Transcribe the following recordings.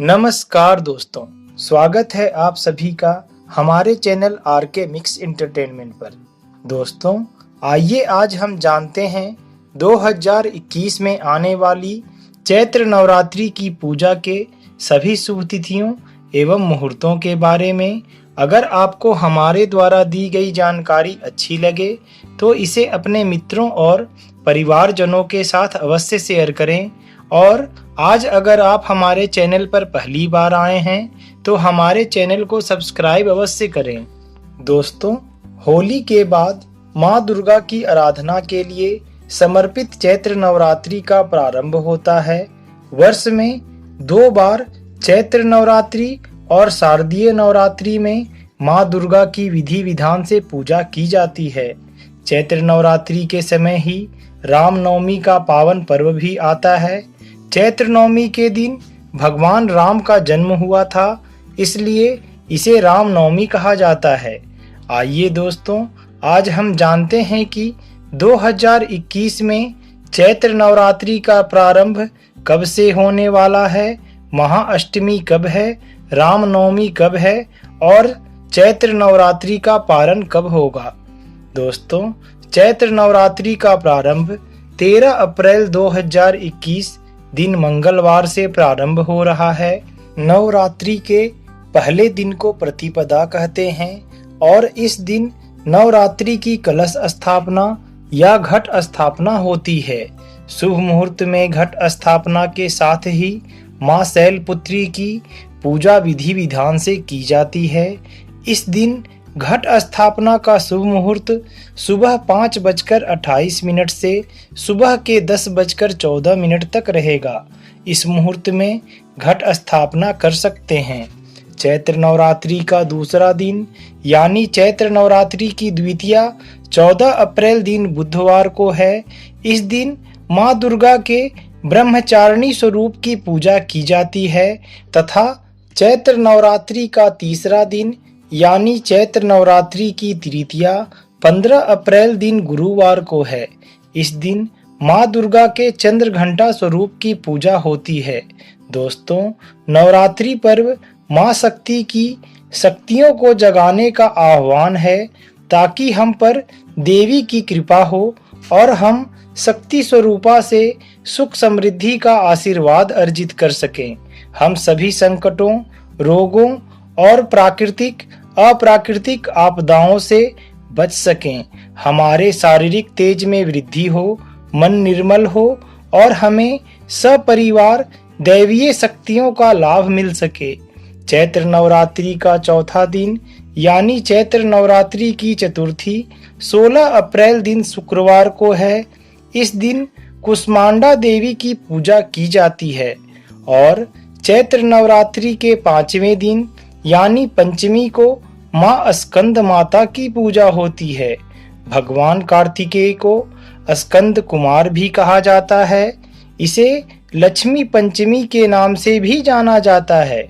नमस्कार दोस्तों, स्वागत है आप सभी का हमारे चैनल आरके मिक्स एंटरटेनमेंट पर। दोस्तों, आइए आज हम जानते हैं 2021 में आने वाली चैत्र नवरात्रि की पूजा के सभी शुभ तिथियों एवं मुहूर्तों के बारे में। अगर आपको हमारे द्वारा दी गई जानकारी अच्छी लगे तो इसे अपने मित्रों और परिवारजनों के साथ अवश्य शेयर करें। और आज अगर आप हमारे चैनल पर पहली बार आए हैं तो हमारे चैनल को सब्सक्राइब अवश्य करें। दोस्तों, होली के बाद माँ दुर्गा की आराधना के लिए समर्पित चैत्र नवरात्रि का प्रारंभ होता है। वर्ष में 2 बार चैत्र नवरात्रि और शारदीय नवरात्रि में माँ दुर्गा की विधि विधान से पूजा की जाती है। चैत्र नवरात्रि के समय ही रामनवमी का पावन पर्व भी आता है। चैत्र नवमी के दिन भगवान राम का जन्म हुआ था, इसलिए इसे रामनवमी कहा जाता है। आइए दोस्तों, आज हम जानते हैं कि 2021 में चैत्र नवरात्रि का प्रारंभ कब से होने वाला है, महाअष्टमी कब है, रामनवमी कब है और चैत्र नवरात्रि का पारण कब होगा। दोस्तों, चैत्र नवरात्रि का प्रारंभ 13 अप्रैल 2021 दिन मंगलवार से प्रारंभ हो रहा है। नवरात्रि के पहले दिन को प्रतिपदा कहते हैं और इस दिन नवरात्रि की कलश स्थापना या घट स्थापना होती है। शुभ मुहूर्त में घट स्थापना के साथ ही मां शैलपुत्री की पूजा विधि विधान से की जाती है। इस दिन घट स्थापना का शुभ मुहूर्त सुबह 5:28 से सुबह के 10:14 तक रहेगा। इस मुहूर्त में घट स्थापना कर सकते हैं। चैत्र नवरात्रि का दूसरा दिन यानी चैत्र नवरात्रि की द्वितीया 14 अप्रैल दिन बुधवार को है। इस दिन माँ दुर्गा के ब्रह्मचारिणी स्वरूप की पूजा की जाती है तथा चैत्र नवरात्रि का तीसरा दिन यानी चैत्र नवरात्रि की तृतीया 15 अप्रैल दिन गुरुवार को है। इस दिन माँ दुर्गा के चंद्रघंटा स्वरूप की पूजा होती है। दोस्तों, नवरात्रि पर्व माँ शक्ति की शक्तियों को जगाने का आह्वान है ताकि हम पर देवी की कृपा हो और हम शक्ति स्वरूपा से सुख समृद्धि का आशीर्वाद अर्जित कर सकें। हम सभी संकटों, रोगों और अप्राकृतिक आपदाओं से बच सकें। हमारे शारीरिक तेज में वृद्धि हो, मन निर्मल हो और हमें सपरिवार दैवीय शक्तियों का लाभ मिल सके। चैत्र नवरात्रि का चौथा दिन यानी चैत्र नवरात्रि की चतुर्थी 16 अप्रैल दिन शुक्रवार को है। इस दिन कुष्मांडा देवी की पूजा की जाती है और चैत्र नवरात्रि के 5वें दिन यानी पंचमी को माँ स्कंद माता की पूजा होती है। भगवान कार्तिकेय को स्कंद कुमार भी कहा जाता है। इसे लक्ष्मी पंचमी के नाम से भी जाना जाता है।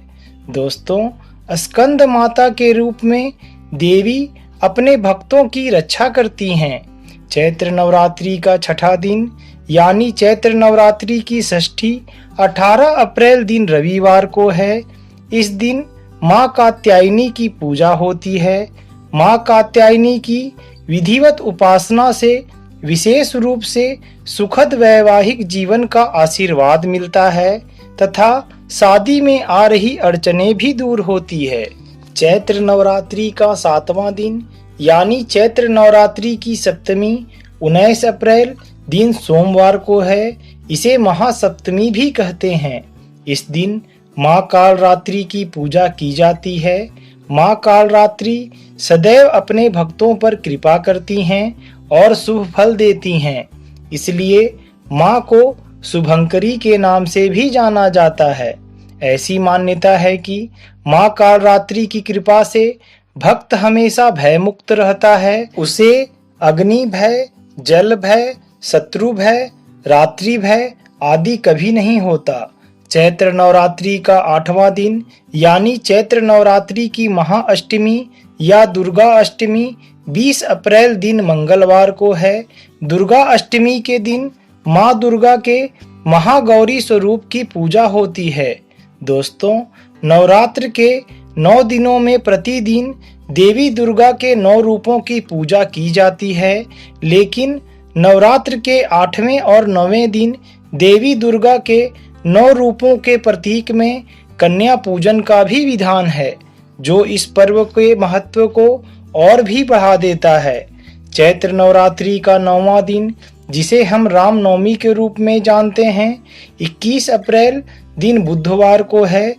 दोस्तों, स्कंद माता के रूप में देवी अपने भक्तों की रक्षा करती हैं। चैत्र नवरात्रि का छठा दिन यानी चैत्र नवरात्रि की षष्ठी 18 अप्रैल दिन रविवार को है। इस दिन माँ कात्यायनी की पूजा होती है। माँ कात्यायनी की विधिवत उपासना से विशेष रूप से सुखद वैवाहिक जीवन का आशीर्वाद मिलता है तथा शादी में आ रही अड़चनें भी दूर होती है। चैत्र नवरात्रि का 7वां दिन यानी चैत्र नवरात्रि की सप्तमी 19 अप्रैल दिन सोमवार को है। इसे महासप्तमी भी कहते हैं। इस दिन माँ कालरात्रि की पूजा की जाती है। माँ कालरात्रि सदैव अपने भक्तों पर कृपा करती हैं और शुभ फल देती हैं, इसलिए माँ को शुभंकरी के नाम से भी जाना जाता है। ऐसी मान्यता है कि माँ कालरात्रि की कृपा से भक्त हमेशा भयमुक्त रहता है। उसे अग्नि भय, जल भय, शत्रु भय, रात्रि भय आदि कभी नहीं होता। चैत्र नवरात्रि का 8वां दिन यानी चैत्र नवरात्रि की महाअष्टमी या दुर्गा अष्टमी 20 अप्रैल दिन मंगलवार को है। दुर्गा अष्टमी के दिन माँ दुर्गा के महागौरी स्वरूप की पूजा होती है। दोस्तों, नवरात्र के 9 दिनों में प्रतिदिन देवी दुर्गा के 9 रूपों की पूजा की जाती है, लेकिन नवरात्र के 8वें और 9वें दिन देवी दुर्गा के 9 रूपों के प्रतीक में कन्या पूजन का भी विधान है, जो इस पर्व के महत्व को और भी बढ़ा देता है। चैत्र नवरात्रि का 9वां दिन, जिसे हम रामनवमी के रूप में जानते हैं, 21 अप्रैल दिन बुधवार को है।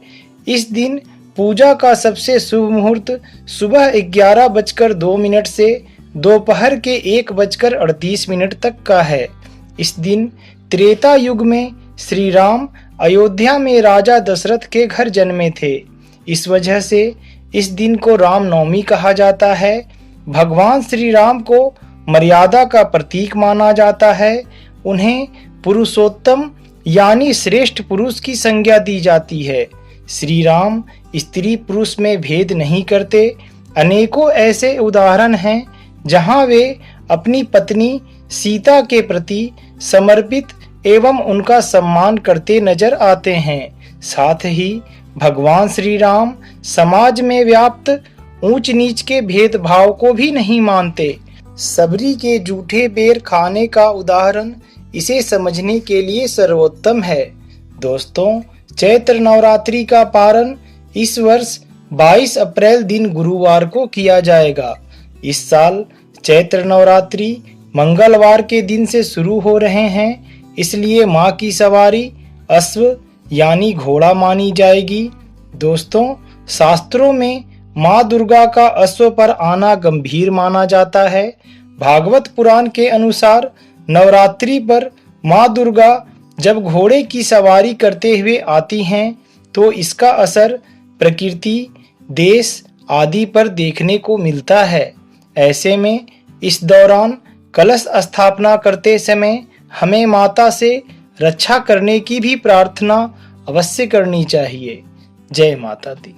इस दिन पूजा का सबसे शुभ मुहूर्त सुबह 11:02 से दोपहर के 1:38 तक का है। इस दिन त्रेता युग में श्री राम अयोध्या में राजा दशरथ के घर जन्मे थे। इस वजह से इस दिन को रामनवमी कहा जाता है। भगवान श्री राम को मर्यादा का प्रतीक माना जाता है। उन्हें पुरुषोत्तम यानी श्रेष्ठ पुरुष की संज्ञा दी जाती है। श्री राम स्त्री पुरुष में भेद नहीं करते। अनेकों ऐसे उदाहरण हैं जहां वे अपनी पत्नी सीता के प्रति समर्पित एवं उनका सम्मान करते नजर आते हैं। साथ ही भगवान श्री राम समाज में व्याप्त ऊंच नीच के भेदभाव को भी नहीं मानते। सबरी के जूठे बेर खाने का उदाहरण इसे समझने के लिए सर्वोत्तम है। दोस्तों, चैत्र नवरात्रि का पारण इस वर्ष 22 अप्रैल दिन गुरुवार को किया जाएगा। इस साल चैत्र नवरात्रि मंगलवार के दिन से शुरू हो रहे हैं, इसलिए मां की सवारी अश्व यानी घोड़ा मानी जाएगी। दोस्तों, शास्त्रों में मां दुर्गा का अश्व पर आना गंभीर माना जाता है। भागवत पुराण के अनुसार नवरात्रि पर मां दुर्गा जब घोड़े की सवारी करते हुए आती हैं तो इसका असर प्रकृति, देश आदि पर देखने को मिलता है। ऐसे में इस दौरान कलश स्थापना करते समय हमें माता से रक्षा करने की भी प्रार्थना अवश्य करनी चाहिए। जय माता दी।